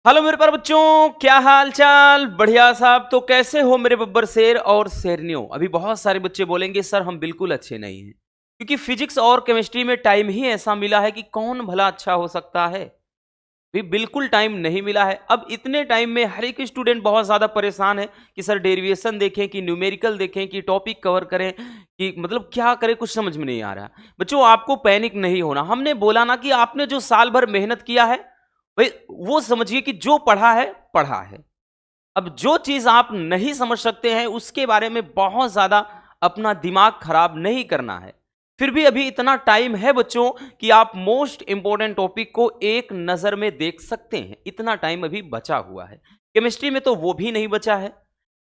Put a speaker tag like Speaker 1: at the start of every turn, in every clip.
Speaker 1: Hello मेरे प्यारे बच्चों, क्या हाल चाल? बढ़िया साहब। तो कैसे हो मेरे बब्बर शेर और शेरनियों? अभी बहुत सारे बच्चे बोलेंगे सर हम बिल्कुल अच्छे नहीं हैं, क्योंकि फिजिक्स और केमिस्ट्री में टाइम ही ऐसा मिला है कि कौन भला अच्छा हो सकता है। भी बिल्कुल टाइम नहीं मिला है। अब इतने टाइम में हर एक स्टूडेंट बहुत ज़्यादा परेशान है कि सर डेरिवेशन देखें, कि न्यूमेरिकल देखें, कि टॉपिक कवर करें, कि मतलब क्या करें, कुछ समझ में नहीं आ रहा। बच्चों आपको पैनिक नहीं होना। हमने बोला ना कि आपने जो साल भर मेहनत किया है भाई वो समझिए कि जो पढ़ा है पढ़ा है। अब जो चीज आप नहीं समझ सकते हैं उसके बारे में बहुत ज्यादा अपना दिमाग खराब नहीं करना है। फिर भी अभी इतना टाइम है बच्चों कि आप मोस्ट इंपॉर्टेंट टॉपिक को एक नजर में देख सकते हैं। इतना टाइम अभी बचा हुआ है। केमिस्ट्री में तो वो भी नहीं बचा है,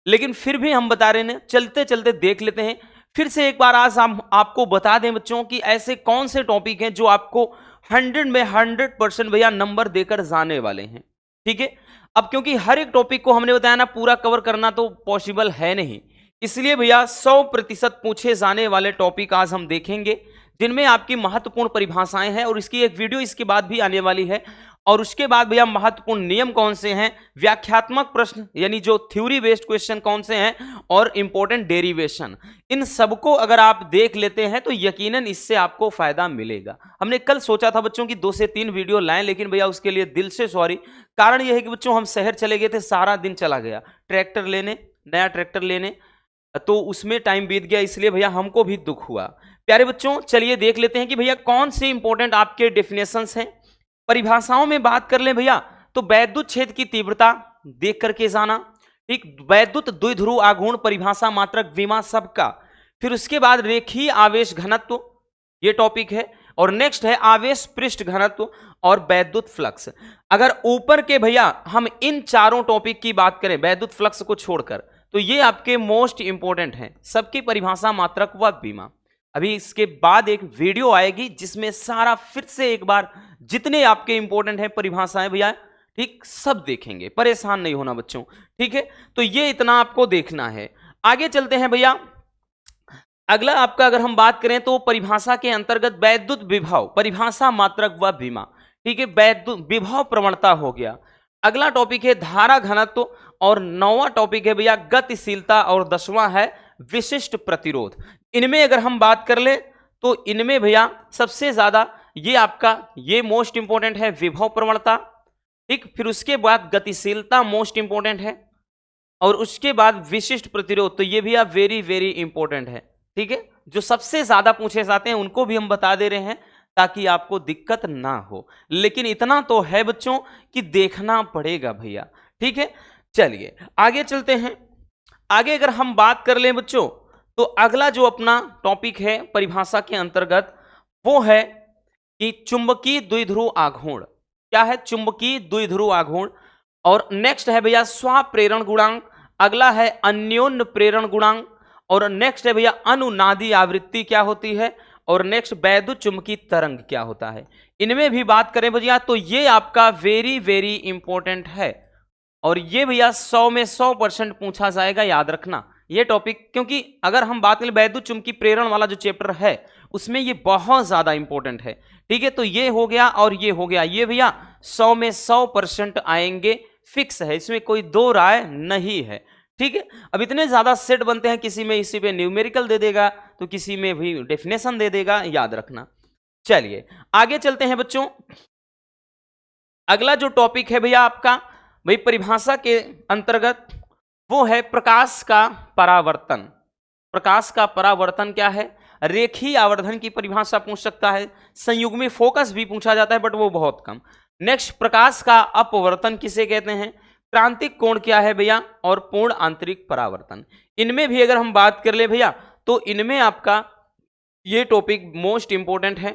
Speaker 1: लेकिन फिर भी हम बता रहे हैं, चलते चलते देख लेते हैं। फिर से एक बार आज हम आपको बता दें बच्चों कि ऐसे कौन से टॉपिक हैं जो आपको 100 में 100% भैया नंबर देकर जाने वाले हैं। ठीक है। अब क्योंकि हर एक टॉपिक को हमने बताया ना पूरा कवर करना तो पॉसिबल है नहीं, इसलिए भैया 100% पूछे जाने वाले टॉपिक आज हम देखेंगे, जिनमें आपकी महत्वपूर्ण परिभाषाएं हैं। और इसकी एक वीडियो इसके बाद भी आने वाली है। और उसके बाद भैया महत्वपूर्ण नियम कौन से हैं, व्याख्यात्मक प्रश्न यानी जो थ्योरी बेस्ड क्वेश्चन कौन से हैं, और इंपॉर्टेंट डेरिवेशन, इन सबको अगर आप देख लेते हैं तो यकीनन इससे आपको फायदा मिलेगा। हमने कल सोचा था बच्चों की 2 से 3 वीडियो लाएं, लेकिन भैया उसके लिए दिल से सॉरी। कारण यह है कि बच्चों हम शहर चले गए थे, सारा दिन चला गया ट्रैक्टर लेने, नया ट्रैक्टर लेने, तो उसमें टाइम बीत गया, इसलिए भैया हमको भी दुख हुआ। प्यारे बच्चों चलिए देख लेते हैं कि भैया कौन से इंपॉर्टेंट आपके डेफिनेशंस हैं। परिभाषाओं में बात कर ले भैया तो वैद्युत क्षेत्र की तीव्रता देख करके जाना। ठीक, वैद्युत द्विध्रुव आघूर्ण परिभाषा मात्रक विमा सबका। फिर उसके बाद रेखीय आवेश घनत्व, ये टॉपिक है। और नेक्स्ट है आवेश पृष्ठ घनत्व और वैद्युत फ्लक्स। अगर ऊपर के भैया हम इन चारों टॉपिक की बात करें वैद्युत फ्लक्स को छोड़कर, तो ये आपके मोस्ट इंपॉर्टेंट हैं, सबकी परिभाषा मात्रक व बीमा। अभी इसके बाद एक वीडियो आएगी जिसमें सारा फिर से एक बार जितने आपके इंपॉर्टेंट हैं परिभाषाएं भैया, ठीक, सब देखेंगे। परेशान नहीं होना बच्चों, ठीक है। तो ये इतना आपको देखना है। आगे चलते हैं भैया। अगला आपका अगर हम बात करें तो परिभाषा के अंतर्गत वैद्युत विभव परिभाषा मात्रक व बीमा। ठीक है, वैद्युत विभव प्रवणता हो गया। अगला टॉपिक है धारा घनत्व, और 9वां टॉपिक है भैया गतिशीलता, और 10वां है विशिष्ट प्रतिरोध। इनमें अगर हम बात कर ले तो इनमें भैया सबसे ज्यादा ये आपका ये मोस्ट इंपॉर्टेंट है, विभव प्रवणता। ठीक, फिर उसके बाद गतिशीलता मोस्ट इंपॉर्टेंट है, और उसके बाद विशिष्ट प्रतिरोध, तो ये भी आप वेरी वेरी इंपॉर्टेंट है। ठीक है, जो सबसे ज्यादा पूछे जाते हैं उनको भी हम बता दे रहे हैं ताकि आपको दिक्कत ना हो। लेकिन इतना तो है बच्चों कि देखना पड़ेगा भैया। ठीक है, चलिए आगे चलते हैं। आगे अगर हम बात कर लें बच्चों तो अगला जो अपना टॉपिक है परिभाषा के अंतर्गत वो है कि चुंबकीय द्विध्रुव आघूर्ण। क्या है? चुंबकीय द्विध्रुव आघूर्ण। और नेक्स्ट है भैया स्वाप्रेरण गुणांक, अगला है अन्योन्य प्रेरण गुणांक, और नेक्स्ट है भैया अनुनादी आवृत्ति क्या होती है, और नेक्स्ट वैद्युत चुंबकीय तरंग क्या होता है। इनमें भी बात करें भैया तो ये आपका वेरी वेरी इंपॉर्टेंट है, और ये भैया 100 में 100% पूछा जाएगा, याद रखना ये टॉपिक। क्योंकि अगर हम बात करें वैद्युत चुंबकीय प्रेरण वाला जो चैप्टर है उसमें ये बहुत ज्यादा इंपॉर्टेंट है। ठीक है, तो ये हो गया और ये हो गया, ये भैया 100 में 100% आएंगे, फिक्स है, इसमें कोई दो राय नहीं है। ठीक है, अब इतने ज्यादा सेट बनते हैं, किसी में इसी पे न्यूमेरिकल दे देगा तो किसी में भी डेफिनेशन दे देगा, याद रखना। चलिए आगे चलते हैं बच्चों। अगला जो टॉपिक है भैया आपका भाई परिभाषा के अंतर्गत वो है प्रकाश का परावर्तन। प्रकाश का परावर्तन क्या है? रेखीय आवर्धन की परिभाषा पूछ सकता है, संयुग्मी फोकस भी पूछा जाता है बट वो बहुत कम। नेक्स्ट प्रकाश का अपवर्तन किसे कहते हैं, क्रांतिक कोण क्या है भैया, और पूर्ण आंतरिक परावर्तन। इनमें भी अगर हम बात कर ले भैया तो इनमें आपका ये टॉपिक मोस्ट इंपॉर्टेंट है।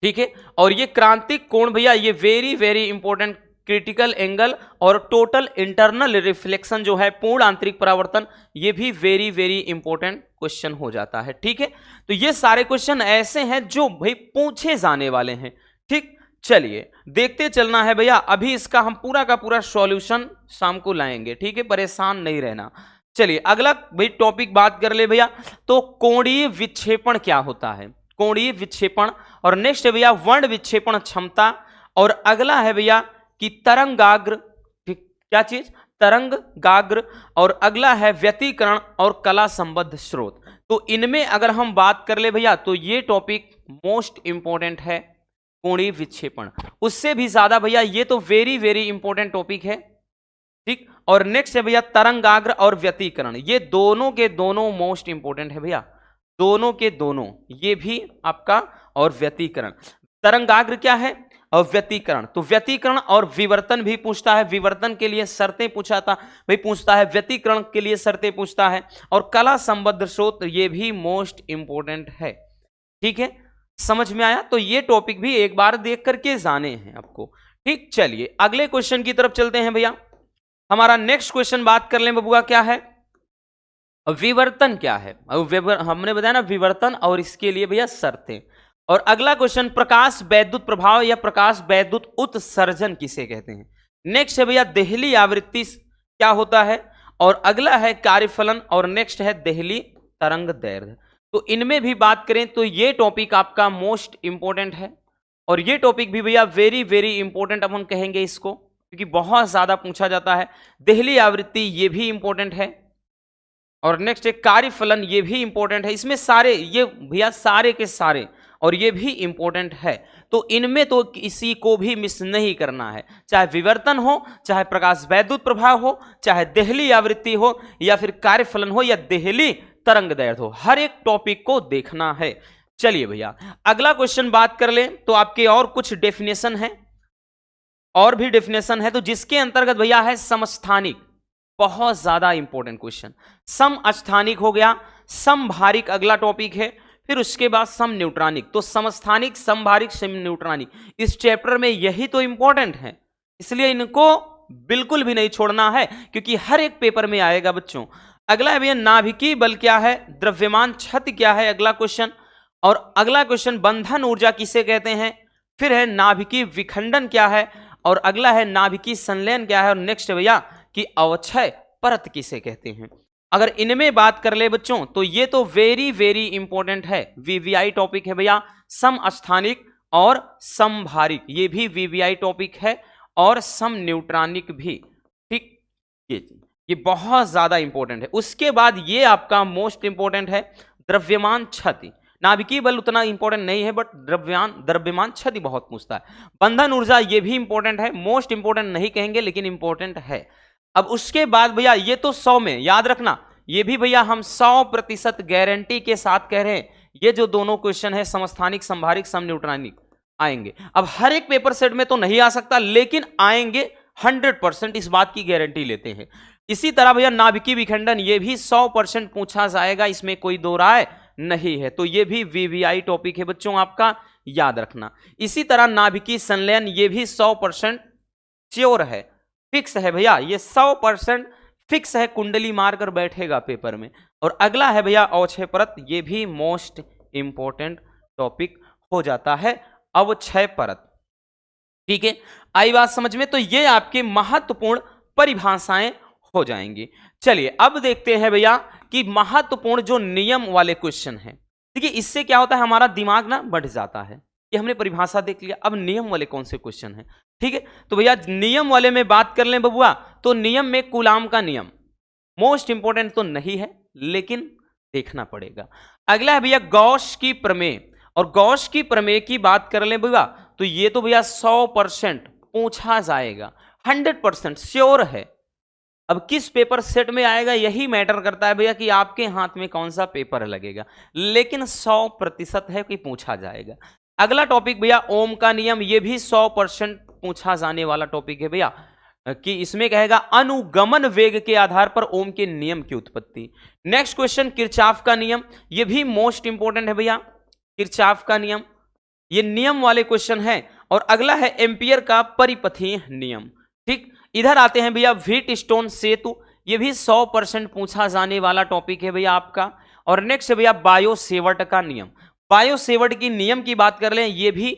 Speaker 1: ठीक है, और ये क्रांतिक कोण भैया ये very very important, critical angle और टोटल इंटरनल रिफ्लेक्शन जो है पूर्ण आंतरिक परावर्तन, ये भी वेरी वेरी इंपॉर्टेंट क्वेश्चन हो जाता है। ठीक है, तो ये सारे क्वेश्चन ऐसे हैं जो भाई पूछे जाने वाले हैं। ठीक, चलिए देखते चलना है भैया। अभी इसका हम पूरा का पूरा सॉल्यूशन शाम को लाएंगे। ठीक है, परेशान नहीं रहना। चलिए अगला भाई टॉपिक बात कर ले भैया तो कोणीय विक्षेपण क्या होता है, कोणीय विक्षेपण। और नेक्स्ट है भैया वर्ण विक्षेपण क्षमता, और अगला है भैया कि तरंगाग्र, ठीक, क्या चीज, तरंगाग्र, और अगला है व्यतिकरण और कला संबद्ध स्रोत। तो इनमें अगर हम बात कर ले भैया तो ये टॉपिक मोस्ट इंपॉर्टेंट है, कोणीय विक्षेपण। उससे भी ज्यादा भैया ये तो वेरी वेरी इंपॉर्टेंट टॉपिक है, ठीक। और नेक्स्ट है भैया तरंगाग्र और व्यतिकरण, ये दोनों के दोनों मोस्ट इंपॉर्टेंट है भैया, दोनों के दोनों, ये भी आपका, और व्यतिकरण। तरंगाग्र क्या है और व्यतिकरण, तो व्यतिकरण और विवर्तन भी पूछता है, विवर्तन के लिए शर्तें पूछा था भाई, पूछता है, व्यतिकरण के लिए शर्तें पूछता है, और कला संबद्ध स्रोत ये भी मोस्ट इंपॉर्टेंट है, ठीक है, समझ में आया। तो ये टॉपिक भी एक बार देख करके जाने हैं आपको, ठीक। चलिए अगले क्वेश्चन की तरफ चलते हैं भैया। हमारा नेक्स्ट क्वेश्चन बात कर लें बबुआ, क्या है, विवर्तन क्या है, हमने बताया ना विवर्तन, और इसके लिए भैया शर्तें। और अगला क्वेश्चन, प्रकाश वैद्युत प्रभाव या प्रकाश वैद्युत उत्सर्जन किसे कहते हैं। नेक्स्ट है भैया देहली आवृत्ति क्या होता है, और अगला है कार्यफलन, और नेक्स्ट है देहली तरंग दैर्घ्य। तो इनमें भी बात करें तो ये टॉपिक आपका मोस्ट इंपॉर्टेंट है, और ये टॉपिक भी भैया वेरी वेरी इंपॉर्टेंट अब हम कहेंगे इसको, क्योंकि बहुत ज्यादा पूछा जाता है। देहली आवृत्ति ये भी इंपॉर्टेंट है, और नेक्स्ट है कार्यफलन, ये भी इंपॉर्टेंट है। इसमें सारे ये भैया सारे के सारे, और ये भी इंपॉर्टेंट है। तो इनमें तो किसी को भी मिस नहीं करना है, चाहे विवर्तन हो, चाहे प्रकाश वैद्युत प्रभाव हो, चाहे देहली आवृत्ति हो, या फिर कार्यफलन हो, या देहली तरंग दैर्घ्य हो, हर एक टॉपिक को देखना है। चलिए भैया अगला क्वेश्चन बात कर ले तो आपके और कुछ डेफिनेशन है, और भी डेफिनेशन है, तो जिसके अंतर्गत भैया है समस्थानिक, बहुत ज्यादा इंपॉर्टेंट क्वेश्चन। समस्थानिक हो गया, समभारिक अगला टॉपिक है, फिर उसके बाद सम न्यूट्रॉनिक। तो समस्थानिक, समभारिक, सम न्यूट्रॉनिक, इस चैप्टर में यही तो इंपॉर्टेंट है, इसलिए इनको बिल्कुल भी नहीं छोड़ना है, क्योंकि हर एक पेपर में आएगा बच्चों। अगला है भैया नाभिकीय बल क्या है, द्रव्यमान क्षति क्या है, अगला क्वेश्चन। और अगला क्वेश्चन बंधन ऊर्जा किसे कहते हैं, फिर है नाभिकीय विखंडन क्या है, और अगला है नाभिकीय संलयन क्या है, और नेक्स्ट भैया कि अवक्षय परत किसे कहते हैं। अगर इनमें बात कर ले बच्चों तो ये तो वेरी वेरी इंपॉर्टेंट है, वीवीआई टॉपिक है भैया, समस्थानिक और समभारिक, ये भी वीवीआई टॉपिक है, और सम न्यूट्रॉनिक भी, ठीक, ये बहुत ज्यादा इंपॉर्टेंट है। उसके बाद ये आपका मोस्ट इंपॉर्टेंट है द्रव्यमान क्षति। नाभिकीय बल उतना इंपॉर्टेंट नहीं है, बट द्रव्यमान क्षति बहुत पूछता है। बंधन ऊर्जा ये भी इंपॉर्टेंट है, मोस्ट इंपॉर्टेंट नहीं कहेंगे लेकिन इंपॉर्टेंट है। अब उसके बाद भैया ये तो 100 में याद रखना, ये भी भैया हम 100% गारंटी के साथ कह रहे हैं, ये जो दोनों क्वेश्चन है समस्थानिक, समभारिक, सम न्यूट्रॉनिक आएंगे। अब हर एक पेपर सेट में तो नहीं आ सकता, लेकिन आएंगे 100%, इस बात की गारंटी लेते हैं। इसी तरह भैया नाभिकीय विखंडन ये भी 100% पूछा जाएगा, इसमें कोई दो राय नहीं है, तो ये भी वीवीआई टॉपिक है बच्चों आपका, याद रखना। इसी तरह नाभिकीय संलयन ये भी 100% श्योर है, फिक्स है भैया, ये 100% फिक्स है, कुंडली मारकर बैठेगा पेपर में। और अगला है भैया अवक्षय परत, ये भी मोस्ट इंपॉर्टेंट टॉपिक हो जाता है, अवक्षय परत, ठीक है। आई बात समझ में, तो ये आपके महत्वपूर्ण परिभाषाएं हो जाएंगी। चलिए अब देखते हैं भैया कि महत्वपूर्ण जो नियम वाले क्वेश्चन है, देखिए इससे क्या होता है, हमारा दिमाग ना बढ़ जाता है। ये हमने परिभाषा देख लिया, अब नियम वाले कौन से क्वेश्चन है, ठीक है। तो भैया नियम वाले में बात कर लें बबुआ, तो नियम में कूलाम का नियम मोस्ट इंपॉर्टेंट तो नहीं है, लेकिन देखना पड़ेगा। अगला है भैया गॉस की प्रमेय, और गॉस की प्रमेय की बात कर लें भैया तो ये तो भैया 100% पूछा जाएगा, 100% श्योर है। अब किस पेपर सेट में आएगा यही मैटर करता है भैया कि आपके हाथ में कौन सा पेपर लगेगा, लेकिन 100% है कि पूछा जाएगा। अगला टॉपिक भैया ओम का नियम, ये भी 100% पूछा जाने वाला टॉपिक है भैया, कि इसमें कहेगा अनुगमन वेग के आधार पर ओम के नियम की उत्पत्ति। नेक्स्ट क्वेश्चन किरचॉफ का नियम, ये भी मोस्ट इंपॉर्टेंट है भैया, किरचॉफ का नियम, ये नियम वाले क्वेश्चन है। और अगला है एम्पियर का परिपथीय नियम, ठीक। इधर आते हैं भैया व्हीटस्टोन सेतु, ये भी 100% पूछा जाने वाला टॉपिक है भैया आपका। और नेक्स्ट है भैया बायो सेवर्ट का नियम, बायो सेवर्ट की नियम की बात कर लें, ये भी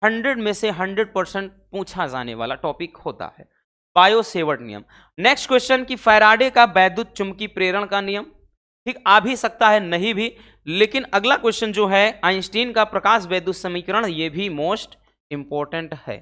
Speaker 1: 100 में से 100% पूछा जाने वाला टॉपिक होता है, बायो सेवर्ट नियम। नेक्स्ट क्वेश्चन की फैराडे का वैद्युत चुंबकीय प्रेरण का नियम, ठीक, आ भी सकता है नहीं भी, लेकिन अगला क्वेश्चन जो है आइंस्टीन का प्रकाश वैद्युत समीकरण, ये भी मोस्ट इंपॉर्टेंट है,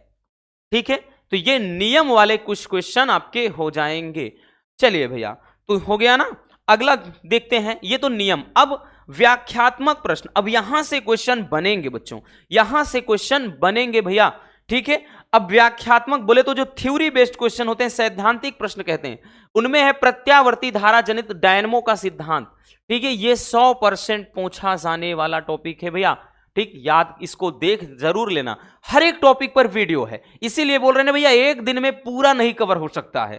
Speaker 1: ठीक है। तो ये नियम वाले कुछ क्वेश्चन आपके हो जाएंगे। चलिए भैया, तो हो गया ना। अगला देखते हैं, ये तो नियम। अब व्याख्यात्मक प्रश्न, अब यहां से क्वेश्चन बनेंगे बच्चों, यहां से क्वेश्चन बनेंगे भैया, ठीक है। अब व्याख्यात्मक बोले तो जो थ्योरी बेस्ड क्वेश्चन होते हैं, सैद्धांतिक प्रश्न कहते हैं, उनमें है प्रत्यावर्ती धारा जनित डायनमो का सिद्धांत, ठीक है। ये 100% पूछा जाने वाला टॉपिक है भैया, ठीक। याद इसको देख जरूर लेना, हर एक टॉपिक पर वीडियो है, इसीलिए बोल रहे हैं भैया एक दिन में पूरा नहीं कवर हो सकता है,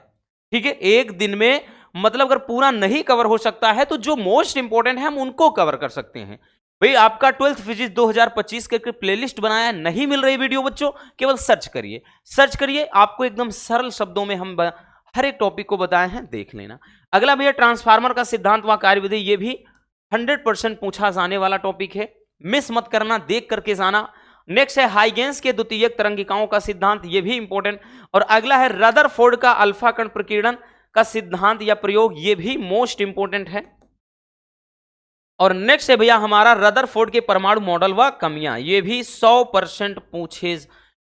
Speaker 1: ठीक है। एक दिन में मतलब अगर पूरा नहीं कवर हो सकता है तो जो मोस्ट इंपॉर्टेंट है हम उनको कवर कर सकते हैं। भाई आपका 12th फिजिक्स 2025 के प्लेलिस्ट बनाया, नहीं मिल रही वीडियो बच्चों, केवल सर्च करिए, सर्च करिए, आपको एकदम सरल शब्दों में हम हर एक टॉपिक को बताए हैं, देख लेना। अगला भैया ट्रांसफार्मर का सिद्धांत व कार्यविधि, ये भी 100% पूछा जाने वाला टॉपिक है, मिस मत करना, देख करके जाना। नेक्स्ट है हाइगेंस के द्वितीयक तरंगिकाओं का सिद्धांत, ये भी इंपॉर्टेंट। और अगला है रदरफोर्ड का अल्फा कण प्रकीर्णन का सिद्धांत या प्रयोग, ये भी मोस्ट इंपॉर्टेंट है। और नेक्स्ट है भैया हमारा रदरफोर्ड के परमाणु मॉडल व कमियां, ये भी 100% पूछे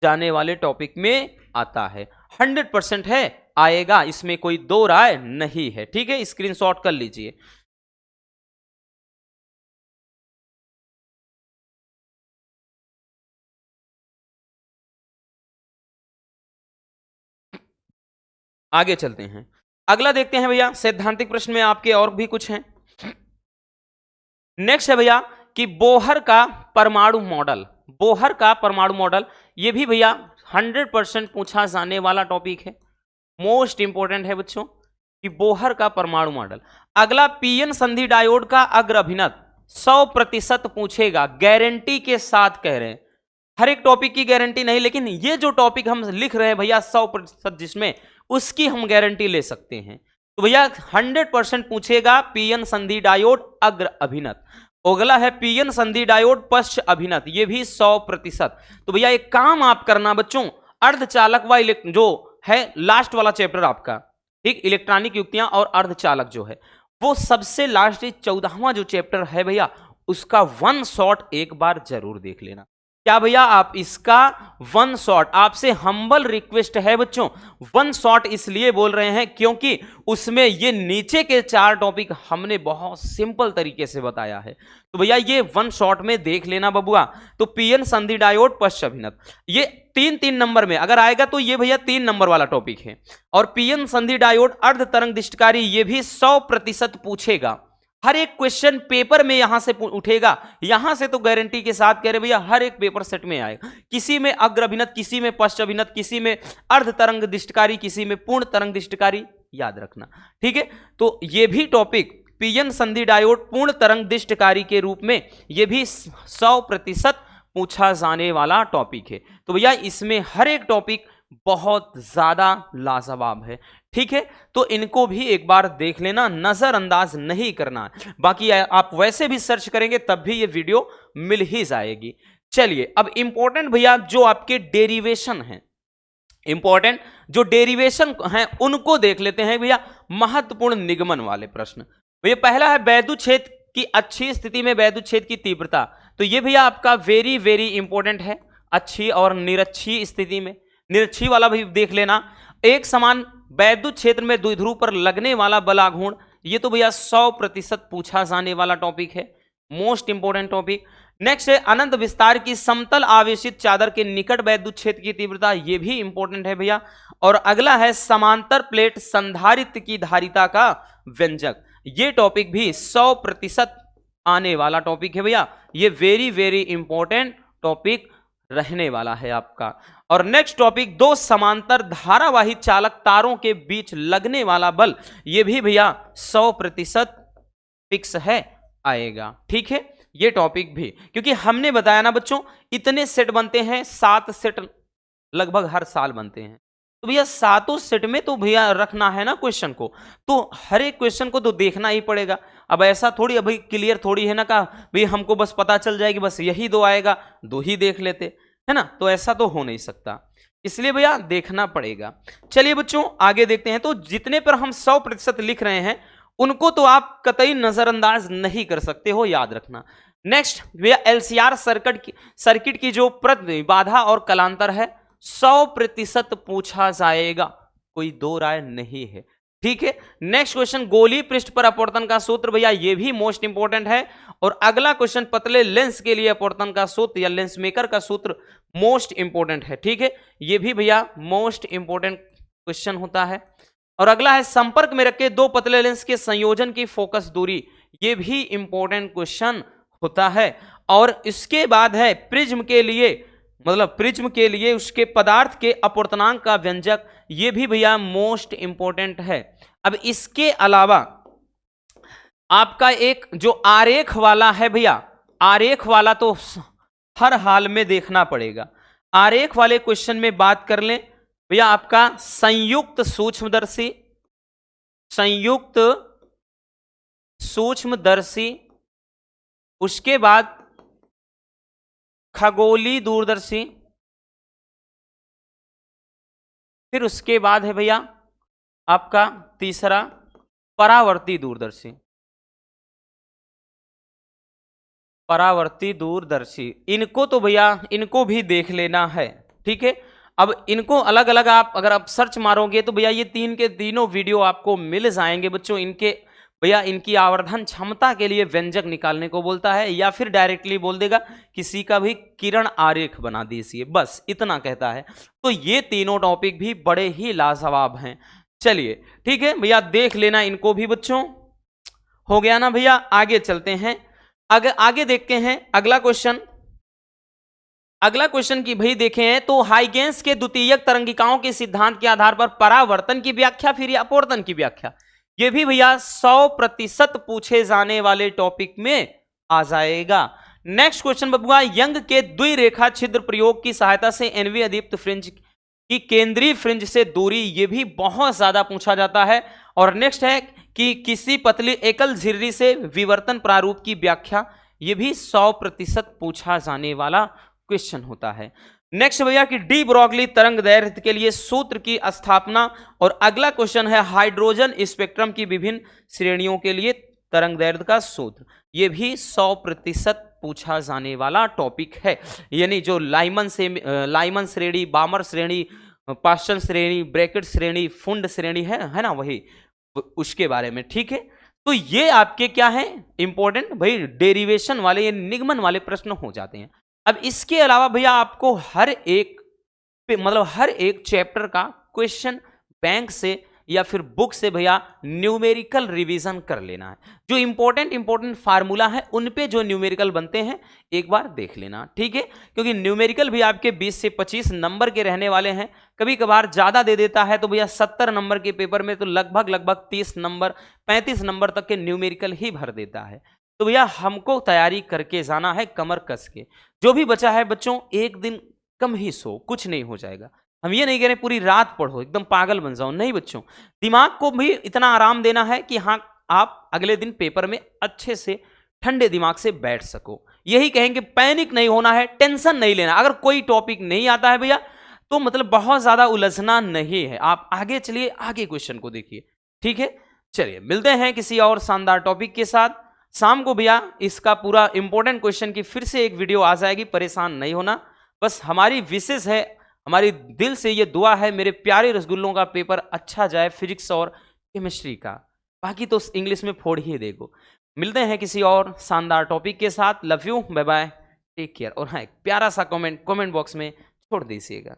Speaker 1: जाने वाले टॉपिक में आता है, 100% है, आएगा, इसमें कोई दो राय नहीं है, ठीक है। स्क्रीनशॉट कर लीजिए। आगे चलते हैं, अगला देखते हैं भैया। सैद्धांतिक प्रश्न में आपके और भी कुछ हैं। नेक्स्ट है भैया कि बोहर का परमाणु मॉडल, बोहर का परमाणु मॉडल, ये भी भैया 100% पूछा जाने वाला टॉपिक है, मोस्ट इंपॉर्टेंट है बच्चों कि बोहर का परमाणु मॉडल। अगला पीएन संधि डायोड का अग्र अभिनत, 100% पूछेगा, गारंटी के साथ कह रहे हैं, हर एक टॉपिक की गारंटी नहीं, लेकिन ये जो टॉपिक हम लिख रहे हैं भैया 100% जिसमें, उसकी हम गारंटी ले सकते हैं। तो भैया 100% पूछेगा पीएन संधि डायोड अग्र अभिनत। अगला है पीएन संधि डायोड पश्च अभिनत, ये भी 100%। तो भैया एक काम आप करना बच्चों, अर्धचालक व जो है लास्ट वाला चैप्टर आपका, ठीक, इलेक्ट्रॉनिक युक्तियां और अर्धचालक जो है, वो सबसे लास्ट 14वां जो चैप्टर है भैया, उसका वन शॉट एक बार जरूर देख लेना। क्या भैया आप इसका वन शॉट, आपसे हम्बल रिक्वेस्ट है बच्चों, वन शॉट इसलिए बोल रहे हैं क्योंकि उसमें ये नीचे के 4 टॉपिक हमने बहुत सिंपल तरीके से बताया है। तो भैया ये वन शॉट में देख लेना बबुआ। तो पीएन संधि डायोड पश्च अभिनत, ये 3 नंबर में अगर आएगा तो ये भैया 3 नंबर वाला टॉपिक है। और पीएन संधि डायोड अर्ध तरंग दिष्टकारी, ये भी 100% पूछेगा, हर एक क्वेश्चन पेपर में यहां से उठेगा, यहां से तो गारंटी के साथ कह रहे भैया हर एक पेपर सेट में आएगा, किसी में अग्र अभिनत, किसी में पश्च अभिनत, किसी में अर्ध तरंग दिष्टकारी, किसी में पूर्ण तरंग दिष्टकारी, याद रखना, ठीक है। तो ये भी टॉपिक पीएन संधि डायोड पूर्ण तरंग दिष्टकारी के रूप में, ये भी 100% पूछा जाने वाला टॉपिक है। तो भैया इसमें हर एक टॉपिक बहुत ज्यादा लाजवाब है, ठीक है। तो इनको भी एक बार देख लेना, नजरअंदाज नहीं करना, बाकी आप वैसे भी सर्च करेंगे तब भी ये वीडियो मिल ही जाएगी। चलिए अब इंपॉर्टेंट भैया जो आपके डेरिवेशन हैं, इंपॉर्टेंट जो डेरिवेशन हैं उनको देख लेते हैं भैया, महत्वपूर्ण निगमन वाले प्रश्न। भैया पहला है वैद्युत क्षेत्र की अच्छी स्थिति में वैद्युत क्षेत्र की तीव्रता, तो ये भैया आपका वेरी वेरी इंपॉर्टेंट है, अच्छी और निरक्षी स्थिति में, निरक्षी वाला भी देख लेना। एक समान वैद्युत क्षेत्र में द्विध्रुव पर लगने वाला बलाघूर्ण, ये तो भैया 100% पूछा जाने वाला टॉपिक है, मोस्ट इंपॉर्टेंट टॉपिक। नेक्स्ट है अनंत विस्तार की समतल आवेशित चादर के निकट वैद्युत क्षेत्र की तीव्रता, ये भी इंपॉर्टेंट है भैया। और अगला है समांतर प्लेट संधारित्र की धारिता का व्यंजक, ये टॉपिक भी 100% आने वाला टॉपिक है भैया, ये वेरी वेरी इंपॉर्टेंट टॉपिक रहने वाला है आपका। और नेक्स्ट टॉपिक दो समांतर धारावाही चालक तारों के बीच लगने वाला बल, ये भी भैया 100% फिक्स है, आएगा, ठीक है। ये टॉपिक भी, क्योंकि हमने बताया ना बच्चों इतने सेट बनते हैं, 7 सेट लगभग हर साल बनते हैं, तो भैया 7 सेट में तो भैया रखना है ना क्वेश्चन को, तो हर एक क्वेश्चन को तो देखना ही पड़ेगा। अब ऐसा थोड़ी अभी क्लियर थोड़ी है ना का भाई हमको बस पता चल जाएगी बस यही 2 आएगा 2 ही देख लेते है ना, तो ऐसा तो हो नहीं सकता, इसलिए भैया देखना पड़ेगा। चलिए बच्चों आगे देखते हैं। तो जितने पर हम 100% लिख रहे हैं उनको तो आप कतई नजरअंदाज नहीं कर सकते हो, याद रखना। नेक्स्ट भैया एलसीआर सर्किट की जो प्रतिबाधा और कलांतर है 100% पूछा जाएगा, कोई दो राय नहीं है। ठीक है, नेक्स्ट क्वेश्चन, गोलीय पृष्ठ पर अपवर्तन का सूत्र, भैया ये भी मोस्ट इंपोर्टेंट है। और अगला क्वेश्चन, पतले लेंस के लिए अपवर्तन का सूत्र या लेंस मेकर का सूत्र मोस्ट इंपोर्टेंट है। ठीक है, ये भी भैया मोस्ट इंपोर्टेंट क्वेश्चन होता है। और अगला है, संपर्क में रखे दो पतले लेंस के संयोजन की फोकस दूरी, ये भी इंपॉर्टेंट क्वेश्चन होता है। और इसके बाद है प्रिज्म के लिए, मतलब प्रिज्म के लिए उसके पदार्थ के अपवर्तनांक का व्यंजक, ये भी भैया मोस्ट इंपॉर्टेंट है। अब इसके अलावा आपका एक जो आरेख वाला है भैया, आरेख वाला तो हर हाल में देखना पड़ेगा। आरेख वाले क्वेश्चन में बात कर लें भैया, आपका संयुक्त सूक्ष्मदर्शी, संयुक्त सूक्ष्मदर्शी, उसके बाद खगोलीय दूरदर्शी, फिर उसके बाद है भैया आपका तीसरा परावर्ती दूरदर्शी, परावर्ती दूरदर्शी। इनको तो भैया इनको भी देख लेना है। ठीक है, अब इनको अलग अलग आप अगर आप सर्च मारोगे तो भैया ये तीन के तीनों वीडियो आपको मिल जाएंगे बच्चों। इनके भैया इनकी आवर्धन क्षमता के लिए व्यंजक निकालने को बोलता है, या फिर डायरेक्टली बोल देगा किसी का भी किरण आरेख बना दीजिए, बस इतना कहता है। तो ये तीनों टॉपिक भी बड़े ही लाजवाब हैं। चलिए ठीक है भैया, देख लेना इनको भी बच्चों। हो गया ना भैया, आगे चलते हैं। आगे देखते हैं अगला क्वेश्चन। अगला क्वेश्चन की भाई देखें तो हाइगेंस के द्वितीयक तरंगिकाओं के सिद्धांत के आधार पर परावर्तन की व्याख्या, फिर अपवर्तन की व्याख्या, ये भी भैया 100% पूछे जाने वाले टॉपिक में आ जाएगा। नेक्स्ट क्वेश्चन बबुआ, यंग के द्विरेखा छिद्र प्रयोग की सहायता से एनवी अदीप्त फ्रिंज की केंद्रीय फ्रिंज से दूरी, ये भी बहुत ज्यादा पूछा जाता है। और नेक्स्ट है कि किसी पतली एकल झिर्री से विवर्तन प्रारूप की व्याख्या, ये भी 100% पूछा जाने वाला क्वेश्चन होता है। नेक्स्ट भैया कि डी ब्रॉगली तरंग दैर्घ्य के लिए सूत्र की स्थापना। और अगला क्वेश्चन है हाइड्रोजन स्पेक्ट्रम की विभिन्न श्रेणियों के लिए तरंग दैर्घ्य का सूत्र, ये भी 100% पूछा जाने वाला टॉपिक है। यानी जो लाइमन श्रेणी, बामर श्रेणी, पास्टन श्रेणी, ब्रैकेट श्रेणी, फुंड श्रेणी है ना, वही उसके बारे में। ठीक है, तो ये आपके क्या है इंपॉर्टेंट भाई, डेरिवेशन वाले, निगमन वाले प्रश्न हो जाते हैं। अब इसके अलावा भैया आपको हर एक मतलब हर एक चैप्टर का क्वेश्चन बैंक से या फिर बुक से भैया न्यूमेरिकल रिवीजन कर लेना है। जो इंपॉर्टेंट फार्मूला है उन पे जो न्यूमेरिकल बनते हैं एक बार देख लेना। ठीक है, क्योंकि न्यूमेरिकल भी आपके 20 से 25 नंबर के रहने वाले हैं। कभी कभार ज्यादा दे देता है तो भैया 70 नंबर के पेपर में तो लगभग 30 नंबर 35 नंबर तक के न्यूमेरिकल ही भर देता है। तो भैया हमको तैयारी करके जाना है कमर कस के। जो भी बचा है बच्चों, एक दिन कम ही सो, कुछ नहीं हो जाएगा। हम ये नहीं कह रहे पूरी रात पढ़ो एकदम पागल बन जाओ, नहीं बच्चों, दिमाग को भी इतना आराम देना है कि हाँ आप अगले दिन पेपर में अच्छे से ठंडे दिमाग से बैठ सको। यही कहेंगे, पैनिक नहीं होना है, टेंशन नहीं लेना। अगर कोई टॉपिक नहीं आता है भैया तो मतलब बहुत ज्यादा उलझना नहीं है, आप आगे चलिए, आगे क्वेश्चन को देखिए। ठीक है, चलिए मिलते हैं किसी और शानदार टॉपिक के साथ। शाम को भैया इसका पूरा इंपॉर्टेंट क्वेश्चन की फिर से एक वीडियो आ जाएगी, परेशान नहीं होना। बस हमारी विशेष है, हमारी दिल से ये दुआ है मेरे प्यारे रसगुल्लों का पेपर अच्छा जाए, फिजिक्स और केमिस्ट्री का, बाकी तो इंग्लिश में फोड़ ही देगो। मिलते हैं किसी और शानदार टॉपिक के साथ। Love you, bye bye, take care. और हाँ, एक प्यारा सा कमेंट बॉक्स में छोड़ दीजिएगा।